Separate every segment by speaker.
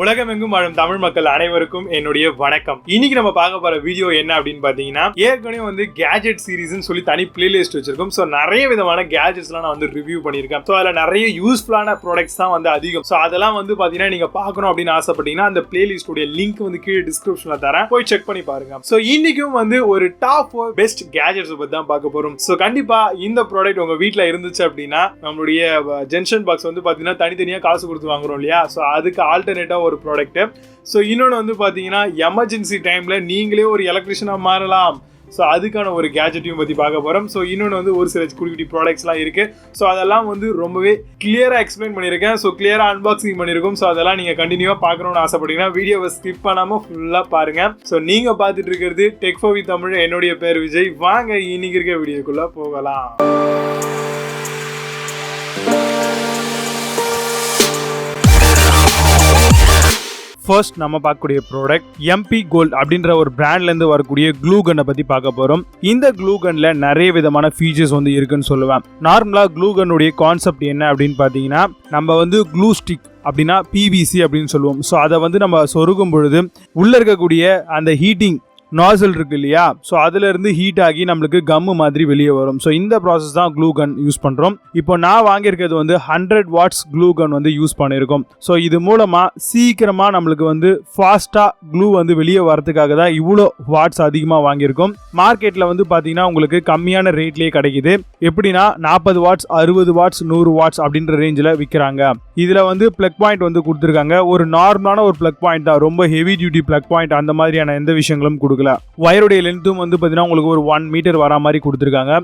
Speaker 1: உலகமெங்கும் வாழும் தமிழ் மக்கள் அனைவருக்கும் என்னுடைய வணக்கம். இன்னைக்கு நம்ம பார்க்க போற வீடியோ என்ன அப்படின்னு பாத்தீங்கன்னா, ஏற்கனவே வந்து கேஜெட் சீரிஸ்னு சொல்லி தனி பிளேலிஸ்ட் வச்சிருக்கோம். சோ நிறைய விதமான கேஜெட்ஸ்லாம் நான் வந்து ரிவ்யூ பண்ணியிருக்கேன். சோ அதுல நிறைய யூஸ்ஃபுல்லான ப்ராடக்ட்ஸ் தான் வந்து அதிகம். சோ அதெல்லாம் வந்து பாத்தீங்கன்னா நீங்க பார்க்கணும் அப்படின்னு ஆசைப்பட்டீங்கன்னா அந்த பிளேலிஸ்டோட லிங்க் வந்து கீழே டிஸ்கிரிப்ஷன்ல தரேன், போய் செக் பண்ணி பாருங்க. சோ இன்னைக்கும் வந்து ஒரு டாப் 4 பெஸ்ட் கேஜெட்ஸ் பத்தி தான் பார்க்க போறோம். சோ கண்டிப்பா இந்த ப்ராடக்ட் உங்க வீட்ல இருந்துச்சு அப்படின்னா, நம்மளுடைய ஜங்ஷன் பாக்ஸ் வந்து பாத்தீங்கன்னா தனித்தனியா காசு கொடுத்து வாங்குறோம் இல்லையா, சோ அதுக்கு ஆல்டர்னேட்டா ஒரு ப்ராடக்ட். ஸோ இன்னொன்று வந்து பார்த்தீங்கன்னா, எமர்ஜென்சி டைமில் நீங்களே ஒரு எலக்ட்ரிஷியனாக மாறலாம். ஸோ அதுக்கான ஒரு கேஜெட்டையும் பற்றி பார்க்க போகிறோம். ஸோ இன்னொன்று வந்து ஒரு சில குட்டி குட்டி ப்ராடக்ட்ஸ்லாம் இருக்குது. ஸோ அதெல்லாம் வந்து ரொம்பவே கிளியராக எக்ஸ்பிளைன் பண்ணியிருக்கேன். ஸோ கிளியராக அன்பாக்சிங் பண்ணியிருக்கோம். ஸோ அதெல்லாம் நீங்கள் கண்டினியூவாக பார்க்கணும்னு ஆசைப்பட்டீங்கன்னா வீடியோவை ஸ்கிப் பண்ணாமல் ஃபுல்லாக பாருங்கள். ஸோ நீங்கள் பார்த்துட்டு இருக்கிறது டெக் ஃபார் வித் தமிழ். என்னுடைய பேர் விஜய். வாங்க இன்னைக்கு இருக்க வீடியோக்குள்ளே போகலாம். ஃபர்ஸ்ட் நம்ம பார்க்கக்கூடிய ப்ராடக்ட் MP கோல்ட் அப்படின்ற ஒரு பிராண்ட்லேருந்து வரக்கூடிய க்ளூ கன்னை பற்றி பார்க்க போகிறோம். இந்த க்ளூ கன்னில் நிறைய விதமான ஃபீச்சர்ஸ் வந்து இருக்குன்னு சொல்லுவேன். நார்மலாக க்ளூ கன்னுடைய கான்செப்ட் என்ன அப்படின்னு பார்த்தீங்கன்னா, நம்ம வந்து க்ளூ ஸ்டிக் அப்படின்னா PVC அப்படின்னு சொல்லுவோம். ஸோ அதை வந்து நம்ம சொருகும் பொழுது உள்ளே இருக்கக்கூடிய அந்த ஹீட்டிங் நாசல் இருக்கு இல்லையா, ஸோ அதுலேருந்து ஹீட் ஆகி நம்மளுக்கு கம்மு மாதிரி வெளியே வரும். ஸோ இந்த ப்ராசஸ் தான் க்ளூ கன் யூஸ் பண்ணுறோம். இப்போ நான் வாங்கியிருக்கிறது வந்து 100 வாட்ஸ் க்ளூ கன் வந்து யூஸ் பண்ணியிருக்கோம். ஸோ இது மூலமாக சீக்கிரமாக நம்மளுக்கு வந்து ஃபாஸ்ட்டாக க்ளூ வந்து வெளியே வரதுக்காக தான் இவ்வளோ வாட்ஸ் அதிகமாக வாங்கியிருக்கோம். மார்க்கெட்டில் வந்து பார்த்தீங்கன்னா உங்களுக்கு கம்மியான ரேட்லேயே கிடைக்குது. எப்படின்னா 40 வாட்ஸ் 60 வாட்ஸ் 100 வாட்ஸ் அப்படின்ற ரேஞ்சில் விற்கிறாங்க. இதில் வந்து ப்ளக் பாயிண்ட் வந்து கொடுத்துருக்காங்க. ஒரு நார்மலான ஒரு ப்ளக் பாயிண்ட் தான், ரொம்ப ஹெவி டியூட்டி ப்ளக் பாயிண்ட் அந்த மாதிரியான எந்த விஷயங்களும் கொடுக்கல. வயருடைய லென்த்தும் வந்து பார்த்தீங்கன்னா உங்களுக்கு ஒரு 1 மீட்டர் வரா மாதிரி கொடுத்துருக்காங்க.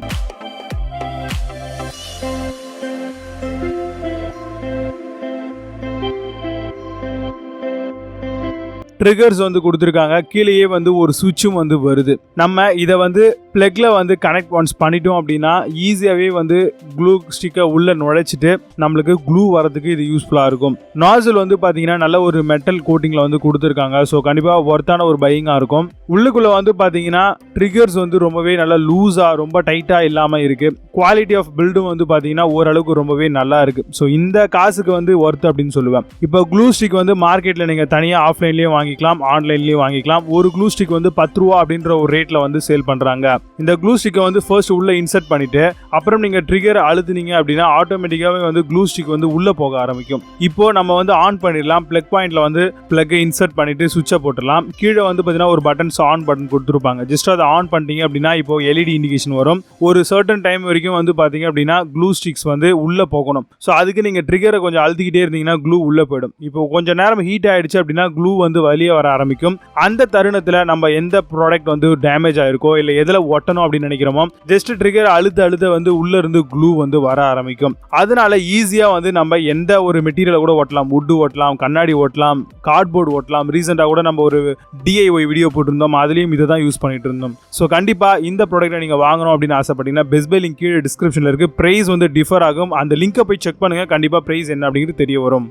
Speaker 1: ட்ரிகர்ஸ் வந்து கொடுத்துருக்காங்க. கீழேயே வந்து ஒரு சுவிட்சும் வந்து வருது. நம்ம இதை வந்து பிளக்ல வந்து கனெக்ட் ஒன்ஸ் பண்ணிட்டோம் அப்படின்னா ஈஸியாகவே வந்து க்ளூ ஸ்டிக்கை உள்ள நுழைச்சிட்டு நம்மளுக்கு க்ளூ வரதுக்கு இது யூஸ்ஃபுல்லாக இருக்கும். நாசில் வந்து பார்த்தீங்கன்னா நல்ல ஒரு மெட்டல் கோட்டிங்கில் வந்து கொடுத்துருக்காங்க. ஸோ கண்டிப்பாக ஒர்த்தான ஒரு பையிங்காக இருக்கும். உள்ளுக்குள்ளே வந்து பார்த்தீங்கன்னா ட்ரிகர்ஸ் வந்து ரொம்பவே நல்லா லூஸாக ரொம்ப டைட்டாக இல்லாமல் இருக்குது. குவாலிட்டி ஆஃப் பில்டும் வந்து பார்த்தீங்கன்னா ஓரளவுக்கு ரொம்பவே நல்லா இருக்குது. ஸோ இந்த காசுக்கு வந்து ஒர்த் அப்படின்னு சொல்லுவேன். இப்போ க்ளூ ஸ்டிக் வந்து மார்க்கெட்டில் நீங்கள் தனியாக ஆஃப்லைன்லேயே வாங்கிக்கலாம், ஆன்லைன்லேயும் வாங்கிக்கலாம். ஒரு க்ளூ ஸ்டிக் வந்து 10 ரூபா அப்படின்ற ஒரு ரேட்டில் வந்து சேல் பண்ணுறாங்க. இந்த க்ளூ ஸ்டிக்கை வந்து ஃபர்ஸ்ட் உள்ள இன்சர்ட் பண்ணிட்டு அப்புறம் நீங்கள் ட்ரிகர் அழுத்துனீங்க அப்படின்னா ஆட்டோமேட்டிக்காகவே வந்து க்ளூ ஸ்டிக் வந்து உள்ளே போக ஆரம்பிக்கும். இப்போ நம்ம வந்து ஆன் பண்ணிடலாம். பிளக் பாயிண்ட்ல வந்து பிளக்கை இன்சர்ட் பண்ணிட்டு சுவிட்சை போட்டுடலாம். கீழே வந்து பார்த்தீங்கன்னா ஒரு பட்டன்ஸ் ஆன் பட்டன் கொடுத்துருப்பாங்க. ஜஸ்ட் அதை ஆன் பண்ணிட்டீங்க அப்படின்னா இப்போ LED இண்டிகேஷன் வரும். ஒரு சர்டன் டைம் வரைக்கும் வந்து பார்த்தீங்க அப்படின்னா க்ளூ ஸ்டிக்ஸ் வந்து உள்ளே போகணும். ஸோ அதுக்கு நீங்கள் ட்ரிகரை கொஞ்சம் அழுத்திக்கிட்டே இருந்தீங்கன்னா க்ளூ உள்ளே போயிடும். இப்போ கொஞ்சம் நேரம் ஹீட் ஆயிடுச்சு அப்படின்னா க்ளூ வந்து வெளியே வர ஆரம்பிக்கும். அந்த தருணத்தில் நம்ம எந்த ப்ராடக்ட் வந்து டேமேஜ் ஆயிருக்கோ இல்லை எதில் ஒட்டணும் அப்படின்னு நினைக்கிறோமோ ஜஸ்ட் ட்ரிகர் அழுத்த வந்து உள்ள இருந்து க்ளூ வந்து வர ஆரம்பிக்கும். அதனால ஈஸியாக வந்து நம்ம எந்த ஒரு மெட்டீரியலை கூட ஒட்டலாம். வுட்டு ஒட்டலாம், கண்ணாடி ஒட்டலாம், கார்ட்போர்டு ஒட்டலாம். ரீசெண்டாக கூட நம்ம ஒரு DIY வீடியோ போட்டிருந்தோம், அதுலேயும் இதை தான் யூஸ் பண்ணிட்டு இருந்தோம். ஸோ கண்டிப்பாக இந்த ப்ராடக்ட்டை நீங்கள் வாங்கணும் அப்படின்னு ஆசைப்பட்டீங்கன்னா பெஸ்ட் பை லிங்க் கீழே டிஸ்கிரிப்ஷனில் இருக்குது. ப்ரைஸ் வந்து டிஃபர் ஆகும். அந்த லிங்கை போய் செக் பண்ணுங்க. கண்டிப்பாக ப்ரைஸ் என்ன அப்படிங்கிறது தெரிய வரும்.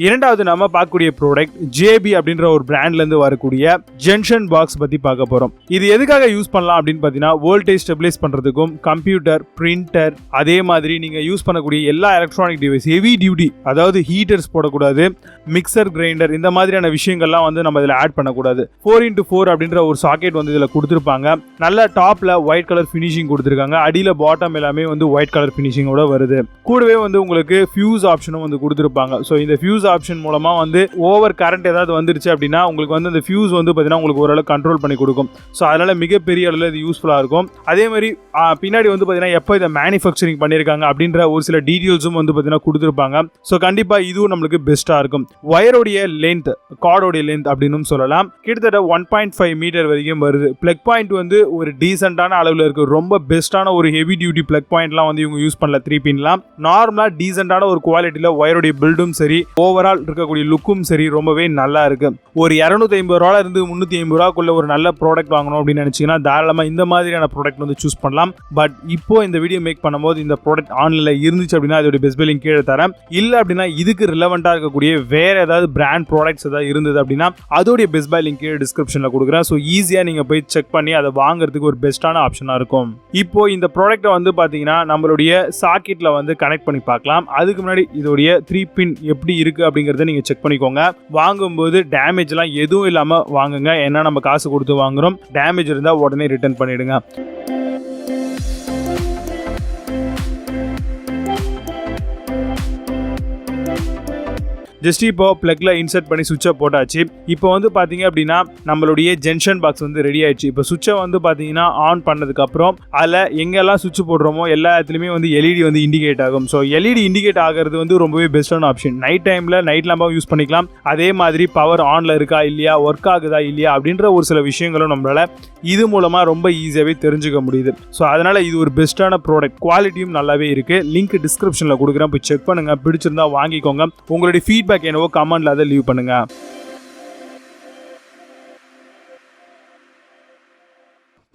Speaker 1: இரண்டாவது நம்ம பார்க்கக்கூடிய ப்ராடக்ட் JB அப்படின்ற ஒரு பிராண்ட்லேருந்து வரக்கூடிய ஜங்ஷன் பாக்ஸ் பற்றி பார்க்க போகிறோம். இது எதுக்காக யூஸ் பண்ணலாம் அப்படின்னு பார்த்தீங்கன்னா, வோல்டேஜ் ஸ்டெபிலைஸ் பண்ணுறதுக்கும், கம்ப்யூட்டர், பிரிண்டர், அதே மாதிரி நீங்கள் யூஸ் பண்ணக்கூடிய எல்லா எலக்ட்ரானிக் டிவைஸ், ஹெவி டியூட்டி, அதாவது ஹீட்டர்ஸ் போடக்கூடாது, மிக்சர், கிரைண்டர், இந்த மாதிரியான விஷயங்கள்லாம் வந்து நம்ம இதில் ஆட் பண்ணக்கூடாது. 4x4 அப்படின்ற ஒரு சாக்கெட் வந்து இதில் கொடுத்துருப்பாங்க. நல்ல டாப்பில் ஒயிட் கலர் ஃபினிஷிங் கொடுத்துருக்காங்க. அடியில் பாட்டம் எல்லாமே வந்து ஒயிட் கலர் ஃபினிஷிங்கோட வருது. கூடவே வந்து உங்களுக்கு ஃபியூஸ் ஆப்ஷனும் வந்து கொடுத்துருப்பாங்க. ஸோ இந்த ஃபியூஸ் ஆப்ஷன் மூலமா வந்து ஓவர் கரண்ட் ஏதாவது வந்துருச்சு அப்படின்னா உங்களுக்கு வந்து அந்த ஃபியூஸ் வந்து பார்த்தீங்கன்னா உங்களுக்கு ஓரளவு கண்ட்ரோல் பண்ணி கொடுக்கும். ஸோ அதனால மிகப்பெரிய அளவில் இது யூஸ்ஃபுல்லாக இருக்கும். அதே மாதிரி பின்னாடி வந்து பார்த்தீங்கன்னா எப்போ இதை மேனுஃபேக்சரிங் பண்ணியிருக்காங்க அப்படின்ற ஒரு சில டீட்டெயில்ஸும் வந்து பார்த்தீங்கன்னா கொடுத்துருப்பாங்க. ஸோ கண்டிப்பாக இதுவும் நம்மளுக்கு பெஸ்ட்டாக இருக்கும். வயரோடைய லென்த், கார்டோடைய லென்த் அப்படின்னு சொல்லலாம், கிட்டத்தட்ட 1.5 மீட்டர் வரைக்கும் வருது. பிளக் பாயிண்ட் வந்து ஒரு டீசென்டான அளவில் இருக்குது. ரொம்ப பெஸ்ட்டான ஒரு ஹெவி டியூட்டி பிளக் பாயிண்ட்லாம் வந்து இவங்க யூஸ் பண்ணல. 3 பின்லாம் நார்மலாக டீசென்டான ஒரு குவாலிட்டியில் வயரோடைய பில்டும் சரி, ஓவர் ஓவரால் இருக்கக்கூடிய லுக்கும் சரி ரொம்பவே நல்லா இருக்கு. ஒரு 250 ரூபாயில இருந்து 350 ரூபாய்க்குள்ள ஒரு நல்ல ப்ராடக்ட் வாங்கணும் அப்படின்னு நினைச்சீங்கன்னா தாராளமா இந்த மாதிரியான ப்ராடக்ட் வந்து சூஸ் பண்ணலாம். பட் இப்போ இந்த வீடியோ மேக் பண்ணும்போது இந்த ப்ராடக்ட் ஆன்லைன்ல இருந்துச்சு அப்படின்னா அதோட பெஸ்ட் பை லிங்க் கீழே தரேன். இல்ல அப்படின்னா இதுக்கு ரிலவெண்டா இருக்கக்கூடிய வேற ஏதாவது பிராண்ட் ப்ராடக்ட்ஸ் ஏதாவது இருந்தது அப்படின்னா அதோடைய பெஸ்ட் பை லிங்க் கீழே டிஸ்கிரிப்ஷன்ல கொடுக்குறேன். ஸோ ஈஸியா நீங்க போய் செக் பண்ணி அதை வாங்குறதுக்கு ஒரு பெஸ்டான ஆப்ஷனா இருக்கும். இப்போ இந்த ப்ராடக்ட்டை வந்து பாத்தீங்கன்னா நம்மளுடைய சாக்கெட்ல வந்து கனெக்ட் பண்ணி பார்க்கலாம். அதுக்கு முன்னாடி இதோடைய 3 பின் எப்படி இருக்கு அப்படிங்கறத நீங்க செக் பண்ணிக்கோங்க. வாங்கும்போது டேமேஜ் எல்லாம் எதுவும் இல்லாம வாங்குங்க. ஏன்னா நம்ம காசு கொடுத்து வாங்குறோம். டேமேஜ் இருந்தா உடனே ரிட்டர்ன் பண்ணிடுங்க. ஜஸ்ட் இப்போ பிளக்ல இன்சர்ட் பண்ணி சுவிட்சை போட்டாச்சு. இப்போ வந்து பார்த்தீங்க அப்படின்னா நம்மளுடைய ஜங்ஷன் பாக்ஸ் வந்து ரெடி ஆயிடுச்சு. இப்போ சுவிட்சை வந்து பார்த்தீங்கன்னா ஆன் பண்ணதுக்கு அப்புறம் அதில் எங்கெல்லாம் சுவிட்ச் போடுறோமோ எல்லா இடத்துலையுமே வந்து எல்இடி வந்து இண்டிகேட் ஆகும். ஸோ எல்இடி இண்டிகேட் ஆகிறது வந்து ரொம்பவே பெஸ்ட்டான ஆப்ஷன். நைட் டைமில் நைட் லேம்பாக யூஸ் பண்ணிக்கலாம். அதே மாதிரி பவர் ஆனில் இருக்கா இல்லையா, ஒர்க் ஆகுதா இல்லையா அப்படின்ற ஒரு சில விஷயங்களும் நம்மளால் இது மூலமாக ரொம்ப ஈஸியாகவே தெரிஞ்சுக்க முடியுது. ஸோ அதனால் இது ஒரு பெஸ்ட்டான ப்ராடக்ட். குவாலிட்டியும் நல்லாவே இருக்குது. லிங்க் டிஸ்கிரிப்ஷனில் கொடுக்குறேன். போய் செக் பண்ணுங்கள். பிடிச்சிருந்தா வாங்கிக்கோங்க. உங்களுடைய ஃபீட்பேக் என்னவோ கமெண்ட்ல அதை லீவ் பண்ணுங்க.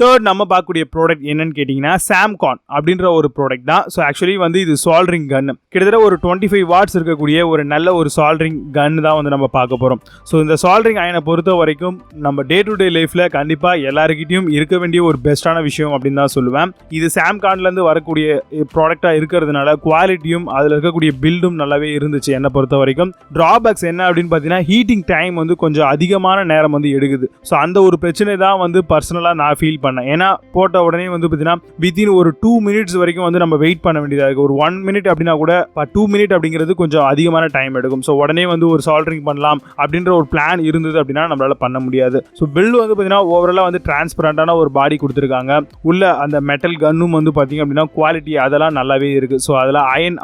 Speaker 1: தேர்ட் நம்ம பார்க்கக்கூடிய ப்ராடக்ட் என்னன்னு கேட்டிங்கன்னா சாம்கான் அப்படின்ற ஒரு ப்ராடக்ட் தான். ஸோ ஆக்சுவலி வந்து இது சால்டரிங் கன். கிட்டத்தட்ட ஒரு 25 வாட்ஸ் இருக்கக்கூடிய ஒரு நல்ல ஒரு சால்டரிங் கன் தான் வந்து நம்ம பார்க்க போகிறோம். ஸோ இந்த சால்டரிங் அயனை பொறுத்த வரைக்கும் நம்ம டே டு டே லைஃப்பில் கண்டிப்பாக எல்லாருக்கிட்டையும் இருக்க வேண்டிய ஒரு பெஸ்ட்டான விஷயம் அப்படின்னு தான் சொல்லுவேன். இது சாம்கான்லேருந்து வரக்கூடிய ப்ராடக்டாக இருக்கிறதுனால குவாலிட்டியும் அதில் இருக்கக்கூடிய பில்டும் நல்லாவே இருந்துச்சு என்னை பொறுத்த வரைக்கும். ட்ராபேக்ஸ் என்ன அப்படின்னு பார்த்தீங்கன்னா ஹீட்டிங் டைம் வந்து கொஞ்சம் அதிகமான நேரம் வந்து எடுக்குது. ஸோ அந்த ஒரு பிரச்சனை தான் வந்து பர்சனலாக நான் ஃபீல் பண்ணேன். ஏன்னா போட்ட உடனே வந்து பார்த்தீங்கன்னா வித்தின் ஒரு 2 மினிட்ஸ் வரைக்கும் வந்து நம்ம வெயிட் பண்ண வேண்டியதாக இருக்குது. ஒரு 1 மினிட் அப்படின்னா கூட 2 மினிட் அப்படிங்கிறது கொஞ்சம் அதிகமான டைம் எடுக்கும். ஸோ உடனே வந்து ஒரு சால்டரிங் பண்ணலாம் அப்படின்ற ஒரு பிளான் இருந்தது அப்படின்னா நம்மளால பண்ண முடியாது. ஸோ பில்டு வந்து பார்த்தீங்கன்னா ஓவராலாக வந்து டிரான்ஸ்பரண்டான ஒரு பாடி கொடுத்துருக்காங்க. உள்ள அந்த மெட்டல் கன்னும் வந்து பார்த்தீங்க அப்படின்னா குவாலிட்டி அதெல்லாம் நல்லாவே இருக்குது. ஸோ அதில் அயன்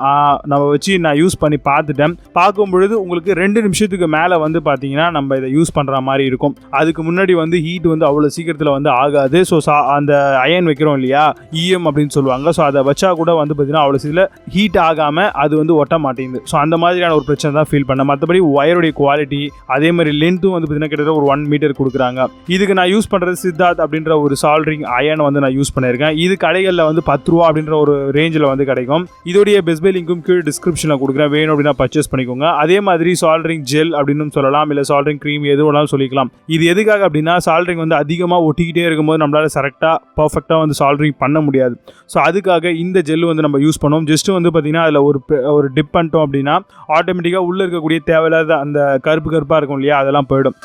Speaker 1: நம்ம வச்சு நான் யூஸ் பண்ணி பார்த்துட்டேன். பார்க்கும் பொழுது உங்களுக்கு 2 நிமிஷத்துக்கு மேலே வந்து பார்த்தீங்கன்னா நம்ம இதை யூஸ் பண்ணுற மாதிரி இருக்கும். அதுக்கு முன்னாடி வந்து ஹீட் வந்து அவ்வளோ சீக்கிரத்தில் வந்து ஆகாது. ஸோ அந்த அயன் வைக்கிறோம் இல்லையா, இஎம் அப்படின்னு சொல்லுவாங்க. ஸோ அதை வச்சா கூட வந்து பார்த்தீங்கன்னா அவ்வளோ சீக்கிரம் ஹீட் ஆகாமல் அது வந்து ஒட்ட மாட்டேங்குது. ஸோ அந்த மாதிரியான ஒரு பிரச்சனை தான் ஃபீல் பண்ணேன். மற்றபடி ஒயருடைய குவாலிட்டி அதே மாதிரி லென்த்தும் வந்து பார்த்தீங்கன்னா கிட்டத்தட்ட ஒரு 1 மீட்டர் கொடுக்குறாங்க. இதுக்கு நான் யூஸ் பண்ணுறது சித்தார்த் அப்படின்ற ஒரு சால்டரிங் அயன் வந்து நான் யூஸ் பண்ணியிருக்கேன். இது கடைகளில் வந்து 10 ரூபா அப்படின்ற ஒரு ரேஞ்சில் வந்து கிடைக்கும். இதோடைய பெஸ்ட் பை லிங்க்கும் கீழே டிஸ்கிரிப்ஷனில் கொடுக்குறேன். வேணும் அப்படின்னா பர்ச்சேஸ் பண்ணிக்கோங்க. அதே மாதிரி சால்டரிங் ஜெல் அப்படின்னு சொல்லலாம், இல்லை சால்டரிங் க்ரீம் எது வேணாலும் சொல்லிக்கலாம். இது எதுக்காக அப்படின்னா சால்டரிங் வந்து அதிகமாக ஒட்டிக்கிட்டே இருக்கும்போது நம்மளால கரெக்டாக பர்ஃபெக்டாக வந்து சால்டரிங் பண்ண முடியாது. ஸோ அதுக்காக இந்த ஜெல் வந்து நம்ம யூஸ் பண்ணுவோம். ஜஸ்ட் வந்து பார்த்தீங்கன்னா அதில் ஒரு டிப் பண்ணிட்டோம் அப்படின்னா ஆட்டோமேட்டிக்காக உள்ளே இருக்கக்கூடிய தேவையில்லாத அந்த கருப்பாக இருக்கும் இல்லையா, அதெல்லாம் போயிடும்.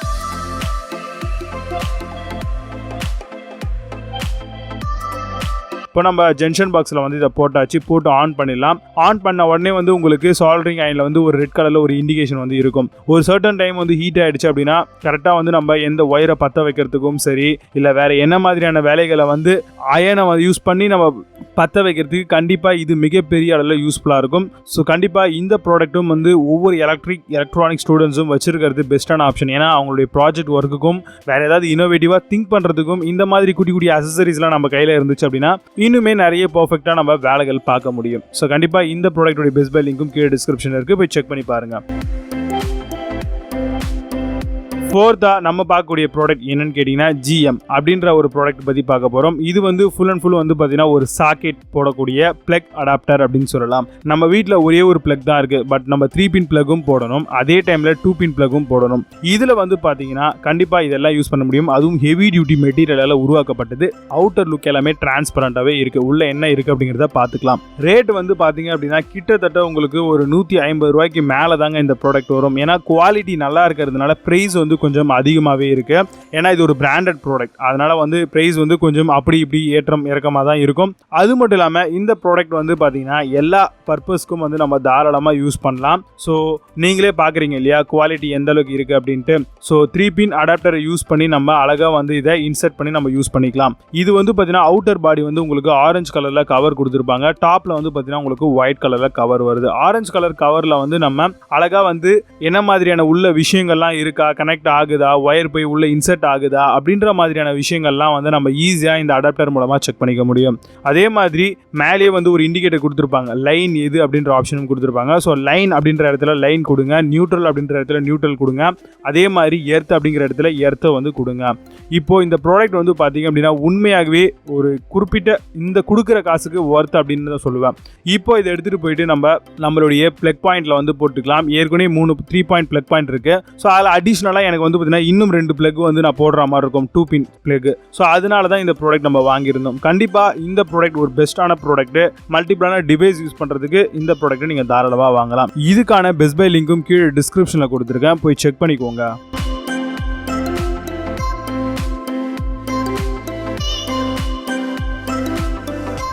Speaker 1: இப்போ நம்ம ஜங்ஷன் பாக்ஸில் வந்து இதை போட்டு ஆன் பண்ணிடலாம். ஆன் பண்ண உடனே வந்து உங்களுக்கு சால்டரிங் அயனில் வந்து ஒரு ரெட் கலரில் ஒரு இண்டிகேஷன் வந்து இருக்கும். ஒரு சர்டன் டைம் வந்து ஹீட் ஆகிடுச்சு அப்படின்னா கரெக்டாக வந்து நம்ம எந்த ஒயரை பற்ற வைக்கிறதுக்கும் சரி, இல்லை வேறு என்ன மாதிரியான வேலைகளை வந்து அயனை வந்து யூஸ் பண்ணி நம்ம பற்ற வைக்கிறதுக்கு கண்டிப்பாக இது மிகப்பெரிய அளவில் யூஸ்ஃபுல்லாக இருக்கும். ஸோ கண்டிப்பாக இந்த ப்ராடக்ட்டும் வந்து ஒவ்வொரு எலக்ட்ரானிக் ஸ்டூடெண்ட்ஸும் வச்சிருக்கிறது பெஸ்ட்டான ஆப்ஷன். ஏன்னா அவங்களுடைய ப்ராஜெக்ட் ஒர்க்குக்கும் வேறு ஏதாவது இனோவேட்டிவாக திங்க் பண்ணுறதுக்கும் இந்த மாதிரி குட்டி குட்டி அசசரிஸ்லாம் நம்ம கையில் இருந்துச்சு அப்படின்னா இன்னுமே நிறைய பர்ஃபெக்டாக நம்ம வேலைகள் பார்க்க முடியும். ஸோ கண்டிப்பாக இந்த ப்ராடக்டோட பெஸ்ட் பை லிங்க்கும் கீழே டிஸ்கிரிப்ஷனில் இருக்குது. போய் செக் பண்ணி பாருங்கள். ஃபோர்த்தா நம்ம பார்க்கக்கூடிய ப்ராடக்ட் என்னன்னு கேட்டிங்கன்னா ஜிஎம் அப்படின்ற ஒரு ப்ராடக்ட் பற்றி பார்க்க போகிறோம். இது வந்து ஃபுல் அண்ட் ஃபுல் வந்து பார்த்தீங்கன்னா ஒரு சாக்கெட் போடக்கூடிய பிளக் அடாப்டர் அப்படின்னு சொல்லலாம். நம்ம வீட்டில் ஒரே ஒரு பிளக் தான் இருக்குது. பட் நம்ம 3 பின் பிளக்கும் போடணும், அதே டைமில் 2 பின் பிளக்கும் போடணும். இதில் வந்து பார்த்தீங்கன்னா கண்டிப்பாக இதெல்லாம் யூஸ் பண்ண முடியும். அதுவும் ஹெவி டியூட்டி மெட்டீரியலால் உருவாக்கப்பட்டது. அவுட்டர் லுக் எல்லாமே டிரான்ஸ்பரண்டாகவே இருக்குது. உள்ள என்ன இருக்குது அப்படிங்கிறத பார்த்துக்கலாம். ரேட் வந்து பார்த்தீங்க அப்படின்னா கிட்டத்தட்ட உங்களுக்கு ஒரு 150 ரூபாய்க்கு மேலே தாங்க இந்த ப்ராடக்ட் வரும். ஏன்னா குவாலிட்டி நல்லா இருக்கிறதுனால ப்ரைஸ் வந்து கொஞ்சம் அதிகமாகவே இருக்கு. ஏன்னா இது ஒரு பிராண்டட் ப்ராடக்ட், அதனால வந்து பிரைஸ் வந்து கொஞ்சம் அப்படி இப்படி ஏற்றம் இறக்கமாக தான் இருக்கும். அது மட்டும் இல்லாமல் இந்த ப்ராடக்ட் வந்து பார்த்தீங்கன்னா எல்லா பர்பஸ்க்கும் வந்து நம்ம தாராளமாக யூஸ் பண்ணலாம். ஸோ நீங்களே பார்க்குறீங்க இல்லையா குவாலிட்டி எந்த அளவுக்கு இருக்குது அப்படின்ட்டு. ஸோ 3 பின் அடாப்டரை யூஸ் பண்ணி நம்ம அழகாக வந்து இதை இன்சர்ட் பண்ணி நம்ம யூஸ் பண்ணிக்கலாம். இது வந்து பார்த்தீங்கன்னா அவுட்டர் பாடி வந்து உங்களுக்கு ஆரஞ்சு கலரில் கவர் கொடுத்துருப்பாங்க. டாப்பில் வந்து பார்த்தீங்கன்னா உங்களுக்கு ஒயிட் கலரில் கவர் வருது. ஆரஞ்சு கலர் கவரில் வந்து நம்ம அழகாக வந்து என்ன மாதிரியான உள்ள விஷயங்கள்லாம் இருக்கா, கனெக்ட் ஆகுதா, ஒயர் போய் உள்ள இன்சர்ட் ஆகுதா அப்படின்ற மாதிரியான விஷயங்கள்லாம் வந்து நம்ம ஈஸியாக இந்த அடாப்டர் மூலமாக செக் பண்ணிக்க முடியும். அதே மாதிரி மேலேயே வந்து ஒரு இண்டிகேட்டர் கொடுத்துருப்பாங்க, லைன் எது அப்படின்ற ஆப்ஷனும் கொடுத்துருப்பாங்க. ஸோ லைன் அப்படின்ற இடத்துல லைன் கொடுங்க, நியூட்ரல் அப்படின்ற இடத்துல நியூட்ரல் கொடுங்க, அதே மாதிரி எர்த் அப்படிங்கிற இடத்துல எர்த்தை வந்து கொடுங்க. இப்போ இந்த ப்ராடக்ட் வந்து பார்த்தீங்க அப்படின்னா உண்மையாகவே ஒரு குறிப்பிட்ட இந்த கொடுக்குற காசுக்கு ஒர்த் அப்படின்னு தான் சொல்லுவேன். இப்போ இதை எடுத்துகிட்டு போயிட்டு நம்மளுடைய பிளக் பாயிண்ட்ல வந்து போட்டுக்கலாம். ஏற்கனவே 3 பாயிண்ட் பிளக் பாயிண்ட் இருக்கு. ஸோ அதில் அடிஷ்னலாக எனக்கு வந்து பார்த்தீங்கன்னா இன்னும் 2 பிளக் வந்து நான் போடுற மாதிரி இருக்கும், 2 பின் பிளக். ஸோ அதனால தான் இந்த ப்ராடக்ட் நம்ம வாங்கியிருந்தோம். கண்டிப்பாக இந்த ப்ராடக்ட் ஒரு பெஸ்ட்டான ப்ராடக்ட். மல்டிபிளான டிவைஸ் யூஸ் பண்ணுறதுக்கு இந்த ப்ராடக்ட்டை நீங்கள் தாராளமாக வாங்கலாம். இதுக்கான பெஸ்ட் பை லிங்க்கும் கீழே டிஸ்கிரிப்ஷனில் கொடுத்துருக்கேன், போய் செக் பண்ணிக்கோங்க.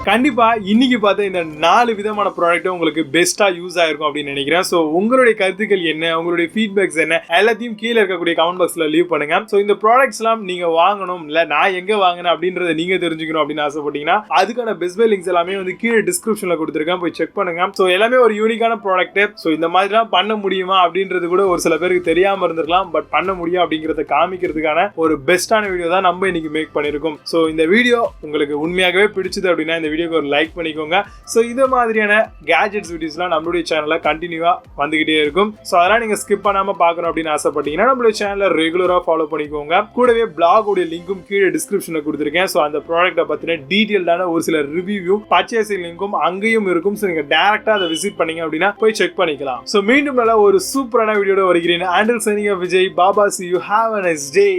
Speaker 1: கண்டிப்பா இன்னைக்கு பார்த்த இந்த 4 விதமான ப்ராடக்ட்டும் உங்களுக்கு பெஸ்டா யூஸ் ஆயிருக்கும் அப்படின்னு நினைக்கிறேன். ஸோ உங்களுடைய கருத்துக்கள் என்ன, உங்களுடைய ஃபீட்பேக்ஸ் என்ன, எல்லாத்தையும் கீழே இருக்கக்கூடிய கமெண்ட் பாக்ஸ்ல லீவ் பண்ணுங்க. ஸோ இந்த ப்ராடக்ட்ஸ் எல்லாம் நீங்க வாங்கணும், இல்ல நான் எங்க வாங்கினேன் அப்படின்றத நீங்க தெரிஞ்சுக்கணும் அப்படின்னு ஆசைப்பட்டீங்கன்னா அதுக்கான பெஸ்ட் பை லிங்க்ஸ் எல்லாமே வந்து கீழே டிஸ்கிரிப்ஷன்ல கொடுத்துருக்கேன், போய் செக் பண்ணுங்க. ஸோ எல்லாமே ஒரு யூனிக்கான ப்ராடக்ட். ஸோ இந்த மாதிரிலாம் பண்ண முடியுமா அப்படின்றது கூட ஒரு சில பேருக்கு தெரியாம இருந்திருக்கலாம், பட் பண்ண முடியும் அப்படிங்கறத காமிக்கிறதுக்கான ஒரு பெஸ்டான வீடியோ தான் நம்ம இன்னைக்கு மேக் பண்ணிருக்கோம். ஸோ இந்த வீடியோ உங்களுக்கு உண்மையாகவே பிடிச்சது அப்படின்னா இந்த வீடியோக்கு ஒரு லைக் பண்ணிக்கோங்க. ஸோ இது மாதிரியான கேஜெட்ஸ் வீடியோஸ்லாம் நம்மளுடைய சேனல்ல கண்டினியூவா வந்துகிட்டே இருக்கும். ஸோ அதெல்லாம் நீங்க ஸ்கிப் பண்ணாம பார்க்கணும் அப்படின்னு ஆசைப்பட்டீங்கன்னா நம்மளுடைய சேனலை ரெகுலரா ஃபாலோ பண்ணிக்கோங்க. கூடவே பிளாகோட லிங்கும் கீழே டிஸ்கிரிப்ஷன்ல கொடுத்துருக்கேன். ஸோ அந்த ப்ராடக்ட்டை பத்தின டீடைல்டான ஒரு சில ரிவ்யூவும் பர்ச்சேசிங் லிங்கும் அங்கேயும் இருக்கும். ஸோ நீங்க டைரக்டா அதை விசிட் பண்ணீங்க அப்படின்னா போய் செக் பண்ணிக்கலாம். ஸோ மீண்டும் நல்ல ஒரு சூப்பரான வீடியோட வருகிறேன். Until signing off Vijay, Baba, see you, have a nice day.